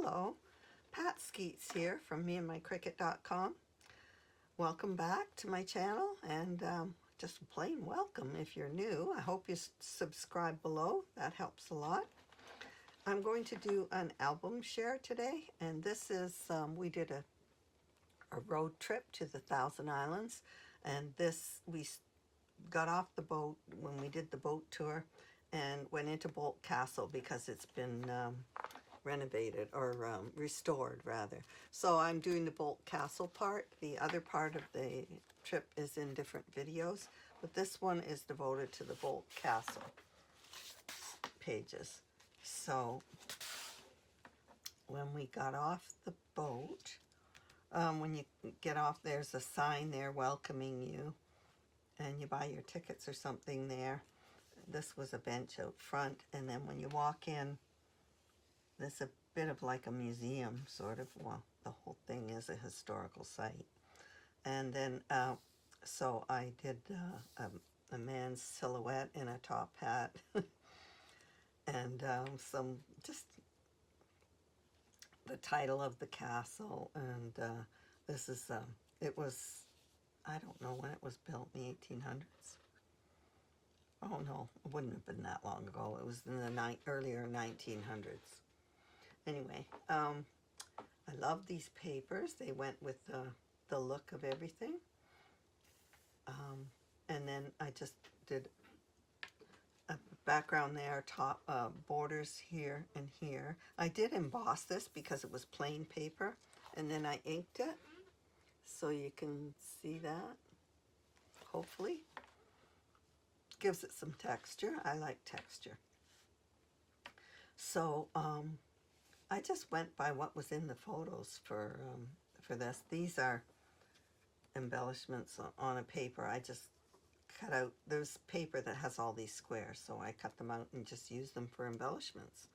Hello, Pat Skeets here from meandmycricut.com. Welcome back to my channel, and just plain welcome if you're new. I hope you subscribe below. That helps a lot. I'm going to do an album share today, and this is, we did a road trip to the Thousand Islands, and we got off the boat when we did the boat tour and went into Boldt Castle because it's been renovated or restored rather. So I'm doing the Boldt Castle part. The other part of the trip is in different videos, but this one is devoted to the Boldt Castle pages. So when we got off the boat, when you get off, there's a sign there welcoming you, and you buy your tickets or something there. This was a bench out front, and then when you walk in, there's a bit of like a museum, sort of. Well, the whole thing is a historical site. And then, so I did a man's silhouette in a top hat, and some, just the title of the castle. And this is, it was, I don't know when it was built, in the 1800s. Oh no, it wouldn't have been that long ago. It was in the earlier 1900s. Anyway, I love these papers. They went with the look of everything. And then I just did a background there, top borders here and here. I did emboss this because it was plain paper, and then I inked it, so you can see that, hopefully. Gives it some texture. I like texture. So I just went by what was in the photos for this. These are embellishments on a paper. I just cut out, there's paper that has all these squares, so I cut them out and just used them for embellishments.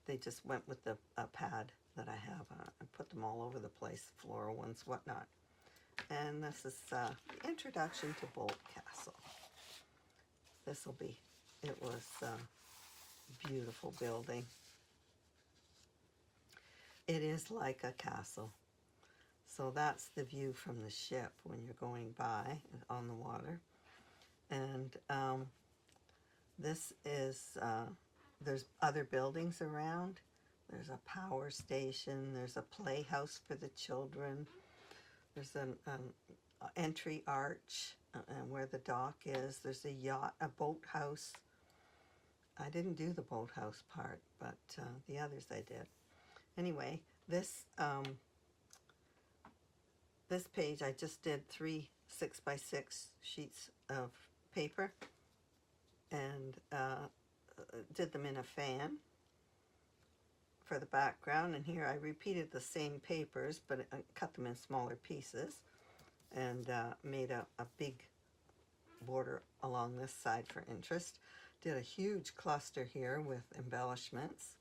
They just went with the pad that I have. I put them all over the place, floral ones, whatnot. And this is the introduction to Boldt Castle. This will be, it was a beautiful building. It is like a castle. So that's the view from the ship when you're going by on the water. And this is, there's other buildings around. There's a power station. There's a playhouse for the children. There's an entry arch and where the dock is. There's a yacht, a boathouse. I didn't do the boathouse part, but the others I did. Anyway, this this page I just did 3 6x6 sheets of paper, and did them in a fan for the background. And here I repeated the same papers, but I cut them in smaller pieces, and made a big border along this side for interest. Did a huge cluster here with embellishments,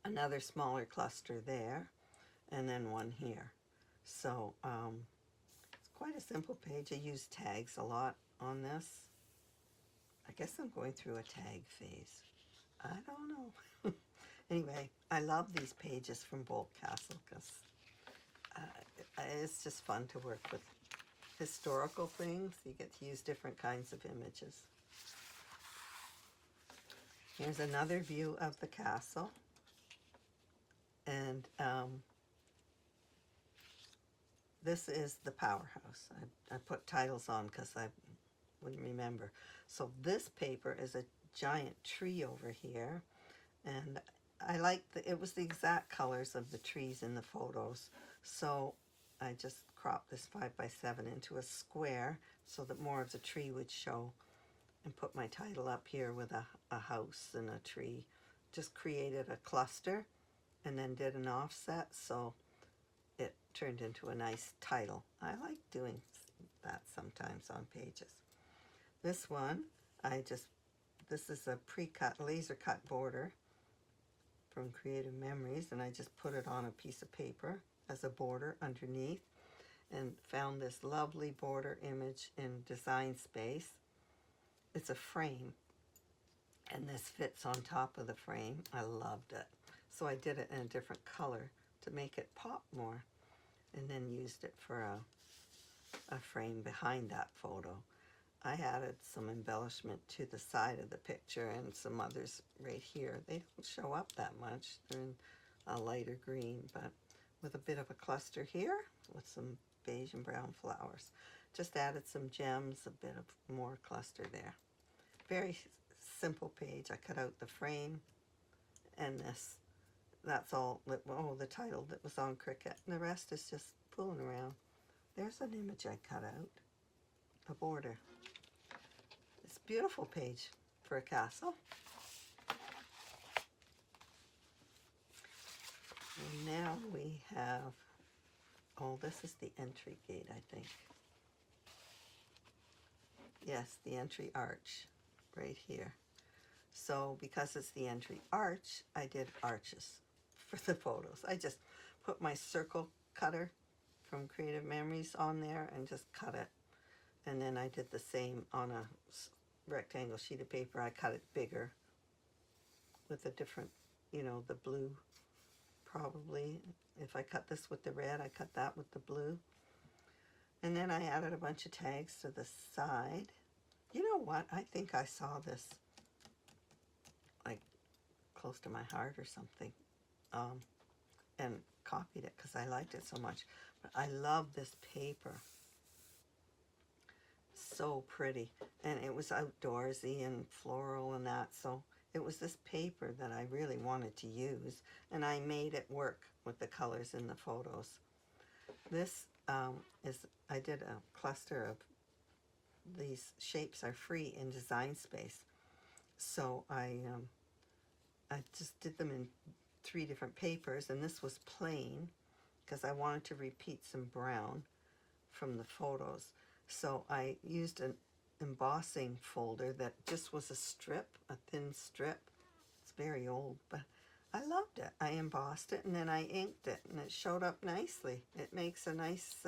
another smaller cluster there, and then one here. So it's quite a simple page. I use tags a lot on this. I guess I'm going through a tag phase. I don't know. Anyway, I love these pages from Boldt Castle because it's just fun to work with historical things. You get to use different kinds of images. Here's another view of the castle. And this is the powerhouse. I put titles on because I wouldn't remember. So this paper is a giant tree over here, and I like it was the exact colors of the trees in the photos, so I just cropped this 5x7 into a square so that more of the tree would show, and put my title up here with a house and a tree. Just created a cluster and then did an offset, so it turned into a nice title. I like doing that sometimes on pages. This one, this is a pre-cut, laser cut border from Creative Memories, and I just put it on a piece of paper as a border underneath, and found this lovely border image in Design Space. It's a frame, and this fits on top of the frame. I loved it. So I did it in a different color to make it pop more, and then used it for a frame behind that photo. I added some embellishment to the side of the picture and some others right here. They don't show up that much. They're in a lighter green, but with a bit of a cluster here with some beige and brown flowers. Just added some gems, a bit of more cluster there. Very simple page. I cut out the frame and this. That's all, oh, the title that was on Cricut. And the rest is just fooling around. There's an image I cut out, a border. It's a beautiful page for a castle. And now we have, oh, this is the entry gate, I think. Yes, the entry arch right here. So because it's the entry arch, I did arches for the photos. I just put my circle cutter from Creative Memories on there and just cut it. And then I did the same on a rectangle sheet of paper. I cut it bigger with a different, you know, the blue probably. If I cut this with the red, I cut that with the blue. And then I added a bunch of tags to the side. You know what? I think I saw this like close to my heart or something, and copied it because I liked it so much. But I love this paper. So pretty. And it was outdoorsy and floral and that. So it was this paper that I really wanted to use. And I made it work with the colors in the photos. This I did a cluster of these shapes are free in Design Space. So I just did them in 3 different papers, and this was plain because I wanted to repeat some brown from the photos. So I used an embossing folder that just was a strip, a thin strip. It's very old, but I loved it. I embossed it and then I inked it, and it showed up nicely. It makes a nice,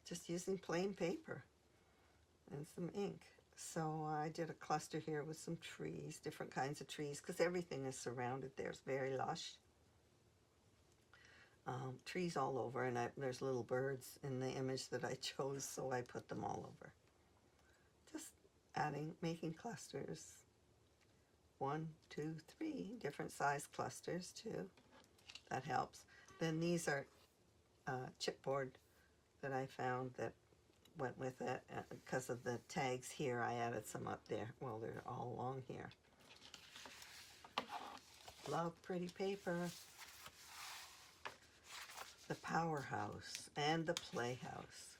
just using plain paper and some ink. So I did a cluster here with some trees, different kinds of trees, because everything is surrounded there. It's very lush. Trees all over, and there's little birds in the image that I chose, so I put them all over. Just making clusters. 1, 2, 3 different size clusters too. That helps. Then these are chipboard that I found that went with it. Because of the tags here, I added some up there. Well, they're all along here. Love pretty paper. The powerhouse and the playhouse.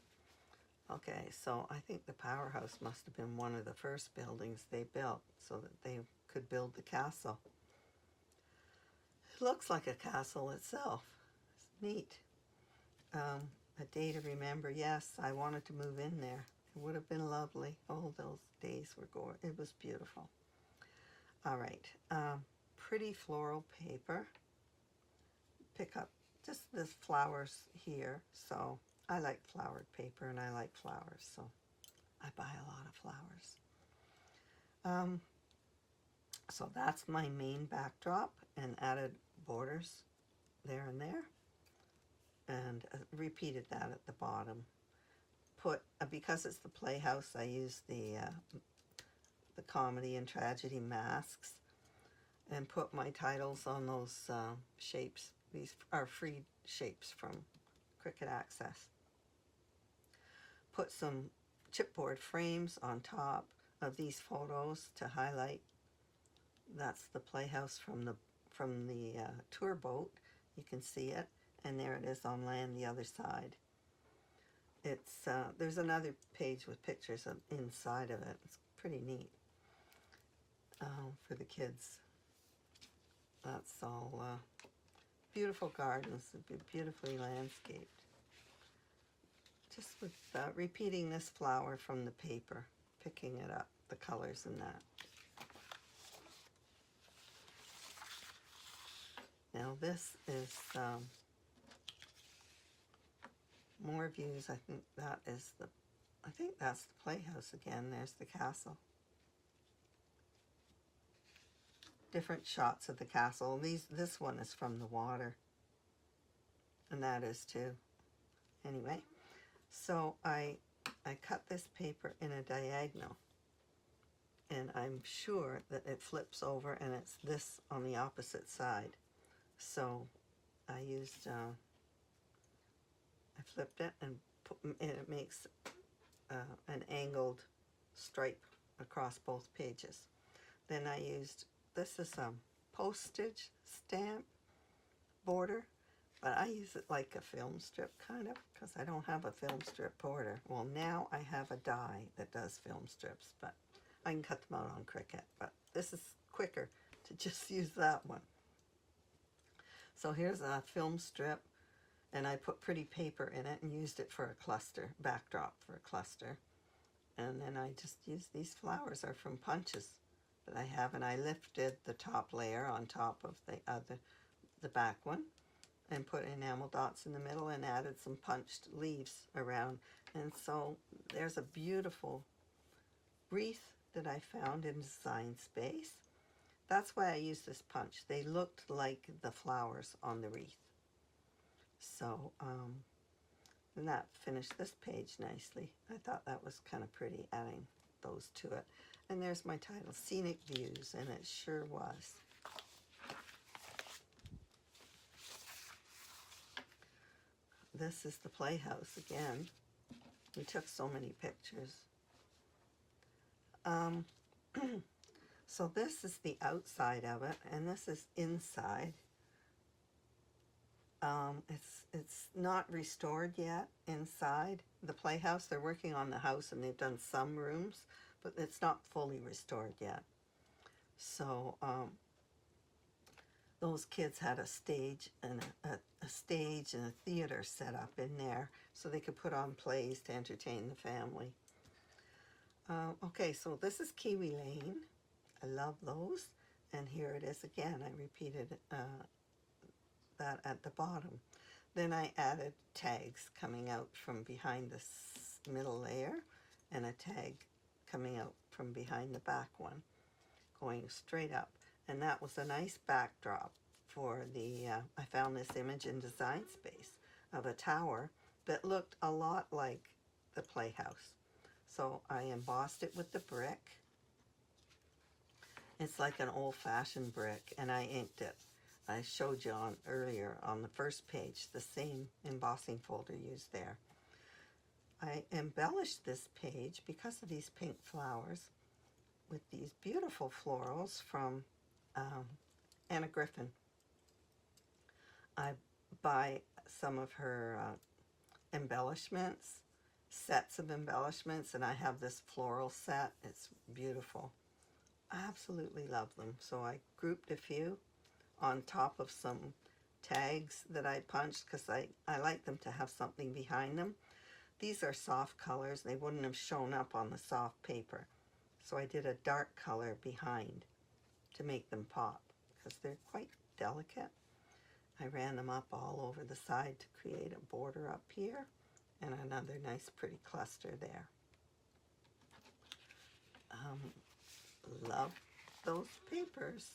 Okay, so I think the powerhouse must have been one of the first buildings they built so that they could build the castle. It looks like a castle itself. It's neat. A day to remember. Yes, I wanted to move in there. It would have been lovely. Oh, those days were gorgeous. It was beautiful. All right. Pretty floral paper. Pick up just the flowers here. So I like flowered paper and I like flowers. So I buy a lot of flowers. So that's my main backdrop, and added borders there and there. And repeated that at the bottom. Because it's the playhouse, I used the comedy and tragedy masks and put my titles on those shapes. These are free shapes from Cricut Access. Put some chipboard frames on top of these photos to highlight. That's the playhouse from the tour boat. You can see it. And there it is on land the other side. It's there's another page with pictures inside of it. It's pretty neat for the kids. That's all beautiful gardens, beautifully landscaped. Just with repeating this flower from the paper, picking it up, the colors in that. Now this is more views. I think that's the playhouse again. There's the castle. different shots of the castle. This one is from the water, and that is too. Anyway, so I cut this paper in a diagonal, and I'm sure that it flips over and it's this on the opposite side. So I used, I flipped it and it makes an angled stripe across both pages. Then I used, this is some postage stamp border, but I use it like a film strip kind of, because I don't have a film strip border. Well, now I have a die that does film strips, but I can cut them out on Cricut, but this is quicker to just use that one. So here's a film strip, and I put pretty paper in it and used it for a cluster, backdrop for a cluster. And then I just used these flowers, are from punches that I have, and I lifted the top layer on top of the back one and put enamel dots in the middle and added some punched leaves around. And so there's a beautiful wreath that I found in Design Space. That's why I used this punch. They looked like the flowers on the wreath. So, and that finished this page nicely. I thought that was kind of pretty, adding those to it. And there's my title, Scenic Views, and it sure was. This is the playhouse again. We took so many pictures. So this is the outside of it, and this is inside. It's not restored yet inside the playhouse. They're working on the house, and they've done some rooms, but it's not fully restored yet. So those kids had a stage and a stage and a theater set up in there, so they could put on plays to entertain the family. Okay, so this is Kiwi Lane. I love those. And here it is again. I repeated that at the bottom. Then I added tags coming out from behind this middle layer, and a tag coming out from behind the back one, going straight up. And that was a nice backdrop for the, I found this image in Design Space of a tower that looked a lot like the playhouse. So I embossed it with the brick. It's like an old-fashioned brick, and I inked it. I showed you earlier on the first page, the same embossing folder used there. I embellished this page because of these pink flowers with these beautiful florals from Anna Griffin. I buy some of her embellishments, sets of embellishments, and I have this floral set. It's beautiful. I absolutely love them. So I grouped a few on top of some tags that I punched because I like them to have something behind them. These are soft colors. They wouldn't have shown up on the soft paper. So I did a dark color behind to make them pop because they're quite delicate. I ran them up all over the side to create a border up here and another nice pretty cluster there. Love those papers.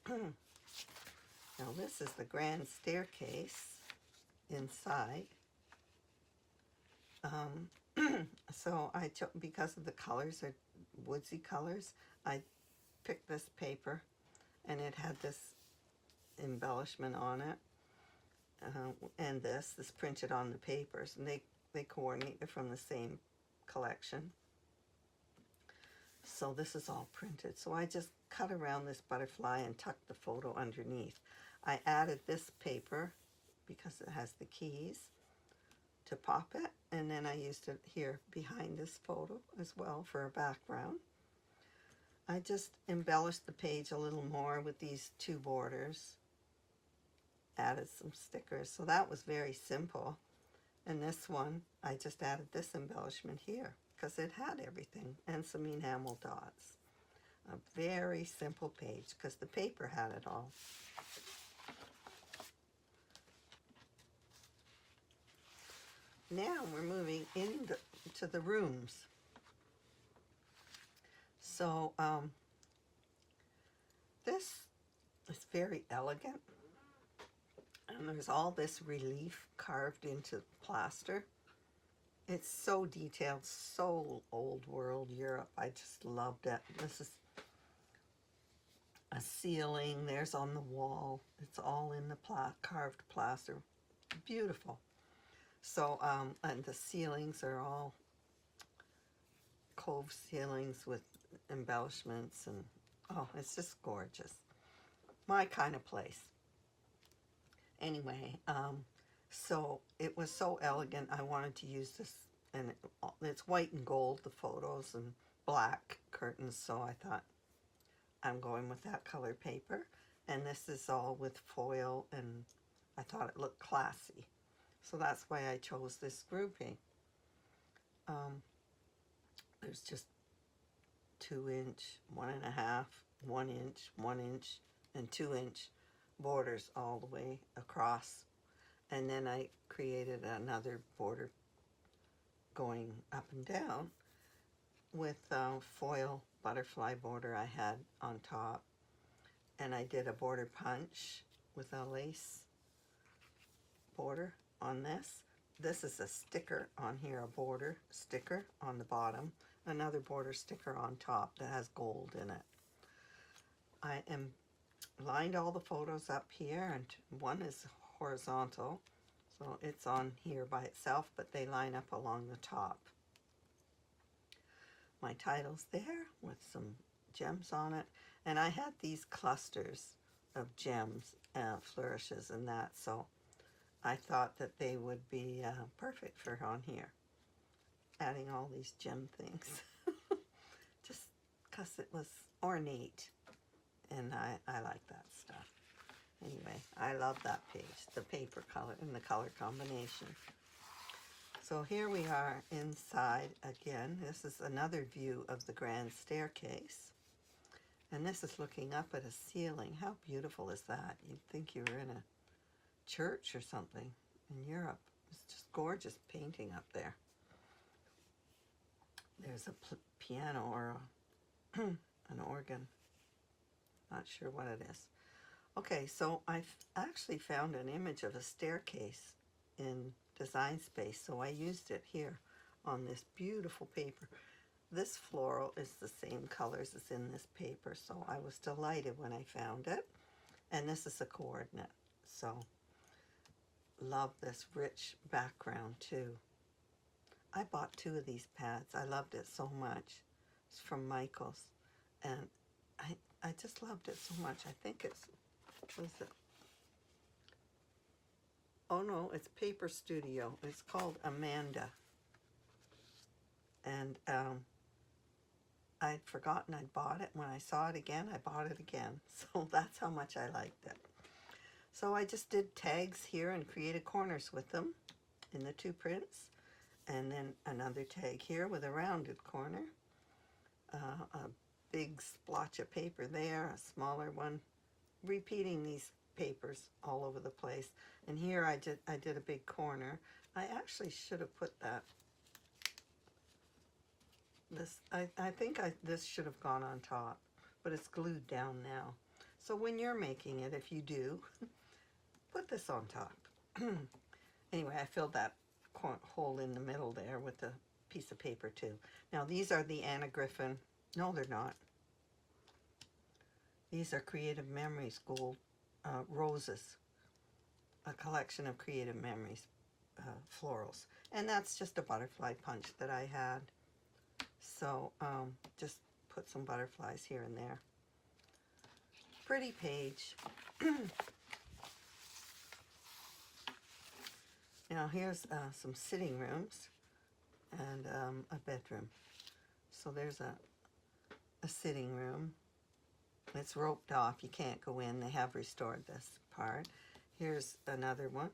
Now this is the grand staircase inside. So I took, because of the colors are woodsy colors, I picked this paper and it had this embellishment on it, and this printed on the papers, and they coordinate. They're from the same collection. So this is all printed. So I just cut around this butterfly and tucked the photo underneath. I added this paper because it has the keys to pop it, and then I used it here behind this photo as well for a background. I just embellished the page a little more with these two borders, added some stickers, so that was very simple. And this one, I just added this embellishment here because it had everything, and some enamel dots. A very simple page because the paper had it all. Now we're moving into the rooms. So this It's very elegant. And there's all this relief carved into plaster. It's so detailed, so old world Europe. I just loved it. This is a ceiling. There's on the wall. It's all in the carved plaster. Beautiful. So, and the ceilings are all cove ceilings with embellishments, and oh, it's just gorgeous. My kind of place. Anyway, so it was so elegant. I wanted to use this, and it's white and gold, the photos, and black curtains. So I thought I'm going with that color paper. And this is all with foil, and I thought it looked classy. So that's why I chose this grouping. There's just 2-inch, 1.5, 1 inch, 1 inch, and 2-inch borders all the way across. And then I created another border going up and down with foil butterfly border I had on top. And I did a border punch with a lace border on this. This is a sticker on here, a border sticker on the bottom, another border sticker on top that has gold in it. I am lined all the photos up here, and one is horizontal, so it's on here by itself, but they line up along the top. My title's there with some gems on it, and I had these clusters of gems, flourishes and that, so I thought that they would be perfect for on here. Adding all these gem things. Just because it was ornate. And I like that stuff. Anyway, I love that page. The paper color and the color combination. So here we are inside again. This is another view of the grand staircase. And this is looking up at a ceiling. How beautiful is that? You'd think you were in a church or something in Europe. It's just gorgeous painting up there. There's a piano or an organ. Not sure what it is. Okay, so I've actually found an image of a staircase in Design Space, so I used it here on this beautiful paper. This floral is the same colors as in this paper, so I was delighted when I found it. And this is a coordinate, so love this rich background too. I bought 2 of these pads. I loved it so much. It's from Michaels, and I just loved it so much. I think it's, what is it? Oh no, it's Paper Studio. It's called Amanda. And I'd forgotten I'd bought it. When I saw it again, I bought it again. So that's how much I liked it. So I just did tags here and created corners with them in the 2 prints. And then another tag here with a rounded corner. A big splotch of paper there, a smaller one. Repeating these papers all over the place. And here I did a big corner. I actually should have put that. I think this should have gone on top, but it's glued down now. So when you're making it, if you do, put this on top. Anyway, I filled that hole in the middle there with a piece of paper too. Now these are the Anna Griffin. No, they're not. These are Creative Memories gold roses. A collection of Creative Memories florals. And that's just a butterfly punch that I had. So just put some butterflies here and there. Pretty page. Now here's some sitting rooms and a bedroom. So there's a sitting room. It's roped off. You can't go in. They have restored this part. Here's another one.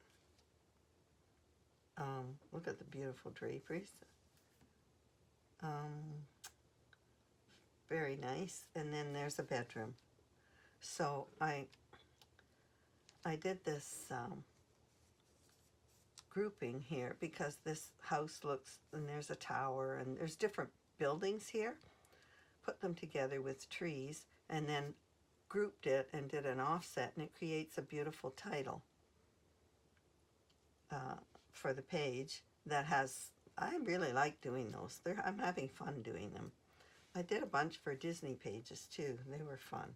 Look at the beautiful draperies. Very nice. And then there's a bedroom. So I did this grouping here because this house looks, and there's a tower and there's different buildings here. Put them together with trees, and then grouped it and did an offset, and it creates a beautiful title for the page that has, I really like doing those. I'm having fun doing them. I did a bunch for Disney pages too. They were fun.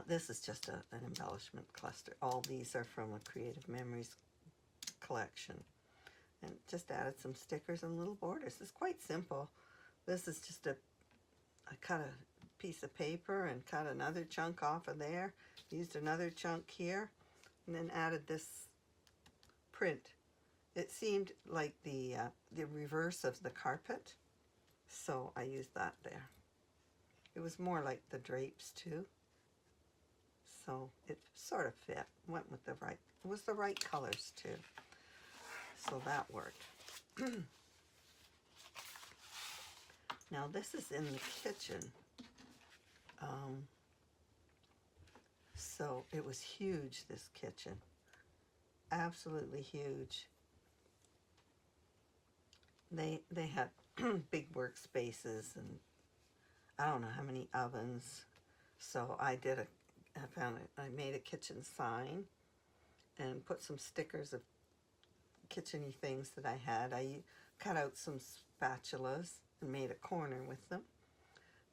This is just an embellishment cluster. All these are from a Creative Memories collection. And just added some stickers and little borders. It's quite simple. This is just I cut a piece of paper and cut another chunk off of there. Used another chunk here. And then added this print. It seemed like the reverse of the carpet. So I used that there. It was more like the drapes too. So it sort of fit. Went with it was the right colors too. So that worked. Now this is in the kitchen. So it was huge, this kitchen. Absolutely huge. They had big workspaces and I don't know how many ovens. So I made a kitchen sign and put some stickers of kitchen-y things that I had. I cut out some spatulas and made a corner with them.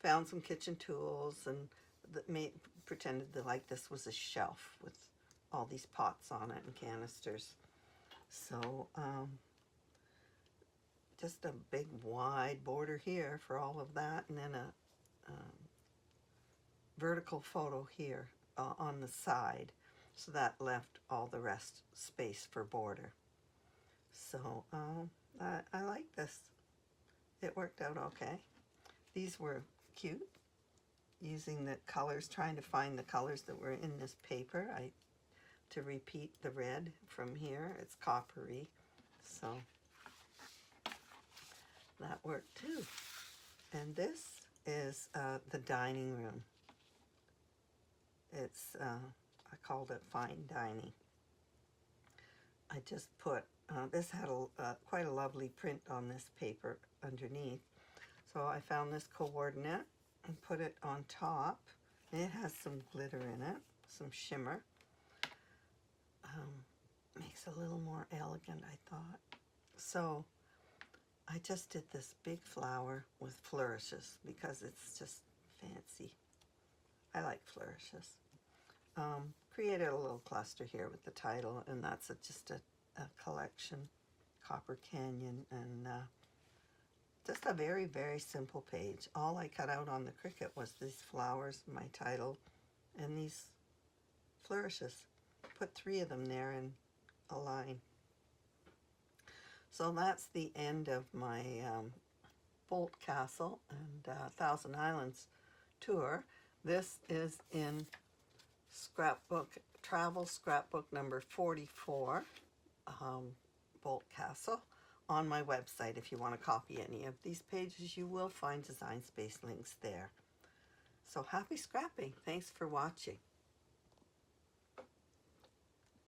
Found some kitchen tools and pretended that like this was a shelf with all these pots on it and canisters. So just a big wide border here for all of that, and then a vertical photo here on the side. So that left all the rest space for border. So I like this. It worked out okay. These were cute, using the colors, trying to find the colors that were in this paper. To repeat the red from here, it's coppery, so that worked too. And this is the dining room. It's I called it fine dining. I just put this had quite a lovely print on this paper underneath, so I found this coordinate and put it on top. And it has some glitter in it, some shimmer. Makes it a little more elegant, I thought. So I just did this big flower with flourishes because it's just fancy. I like flourishes. Created a little cluster here with the title, and that's just a collection, Copper Canyon, and just a very, very simple page. All I cut out on the Cricut was these flowers, my title, and these flourishes. Put 3 of them there in a line. So that's the end of my Boldt Castle and Thousand Islands tour. This is in Scrapbook, Travel Scrapbook number 44, Boldt Castle, on my website. If you want to copy any of these pages, you will find Design Space links there. So happy scrapping. Thanks for watching.